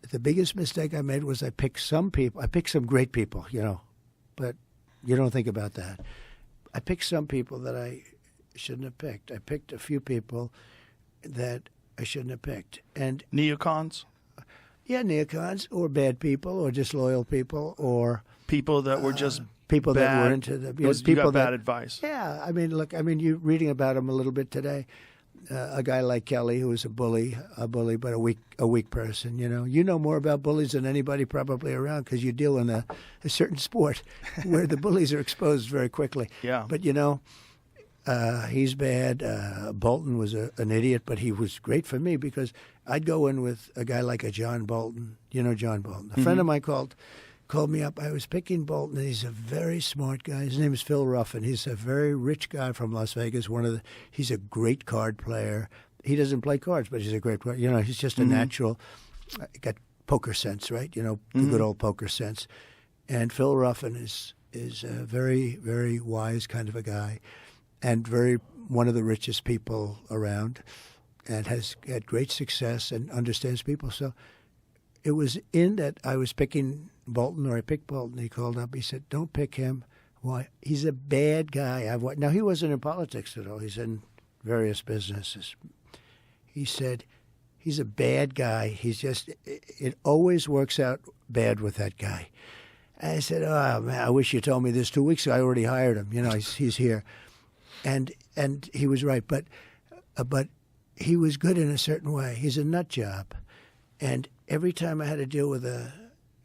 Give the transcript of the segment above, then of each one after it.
the biggest mistake I made was I picked some people. I picked some great people, but you don't think about that. I picked some people that I shouldn't have picked. I picked a few people that I shouldn't have picked. And neocons? Yeah, neocons, or bad people, or disloyal people, or people that were just people bad, that were into the people got bad advice. Yeah, look, you're reading about them a little bit today. A guy like Kelly, who was a bully, but a weak person. You know more about bullies than anybody probably around because you deal in a certain sport where the bullies are exposed very quickly. Yeah. But he's bad. Bolton was an idiot, but he was great for me because I'd go in with a guy like a John Bolton. John Bolton. A friend of mine called me up. I was picking Bolton, and he's a very smart guy. His name is Phil Ruffin. He's a very rich guy from Las Vegas. He's a great card player. He doesn't play cards, but he's a great player. He's just a natural. Got poker sense, right? The good old poker sense. And Phil Ruffin is a very, very wise kind of a guy, and one of the richest people around, and has had great success and understands people. So it was in that I was picking Bolton, or I picked Bolton. He called up. He said, "Don't pick him. Why? He's a bad guy." Now, he wasn't in politics at all. He's in various businesses. He said, "He's a bad guy. It always works out bad with that guy." I said, "Oh, man, I wish you told me this 2 weeks ago. I already hired him. He's here." And he was right. But he was good in a certain way. He's a nut job. And every time I had to deal with a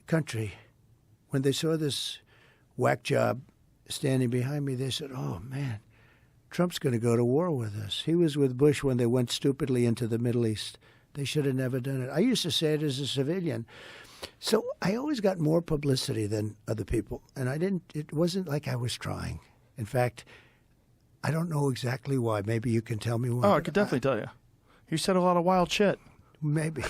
country, when they saw this whack job standing behind me, they said, "Oh, man, Trump's going to go to war with us." He was with Bush when they went stupidly into the Middle East. They should have never done it. I used to say it as a civilian. So I always got more publicity than other people. And it wasn't like I was trying. In fact, I don't know exactly why. Maybe you can tell me why. Oh, I could definitely tell you. You said a lot of wild shit. Maybe.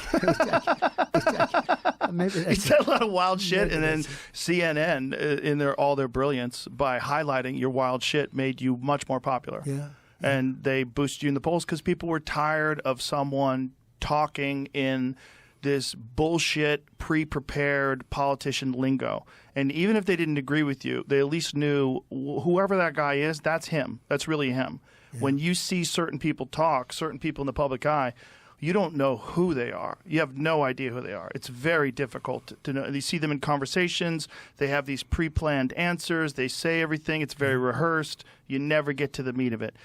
Maybe he said a lot of wild shit, and then CNN, in all their brilliance, by highlighting your wild shit, made you much more popular. Yeah. And they boosted you in the polls because people were tired of someone talking in this bullshit, pre-prepared politician lingo. And even if they didn't agree with you, they at least knew whoever that guy is, that's him. That's really him. Yeah. When you see certain people talk, certain people in the public eye, you don't know who they are. You have no idea who they are. It's very difficult to know. You see them in conversations. They have these pre-planned answers. They say everything. It's very rehearsed. You never get to the meat of it.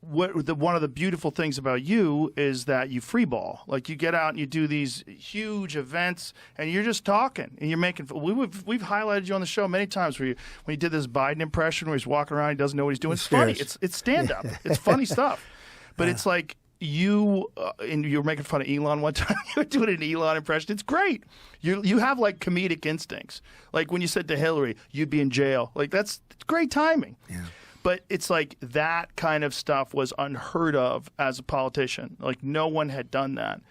One of the beautiful things about you is that you freeball. Like, you get out and you do these huge events, and you're just talking, and you're making. We've highlighted you on the show many times when you did this Biden impression where he's walking around, he doesn't know what he's doing. It's funny. It's stand up. It's funny stuff, but it's like. You were making fun of Elon one time. You were doing an Elon impression. It's great. You have like comedic instincts. Like when you said to Hillary, "You'd be in jail." Like it's great timing. Yeah. But it's like that kind of stuff was unheard of as a politician. Like no one had done that.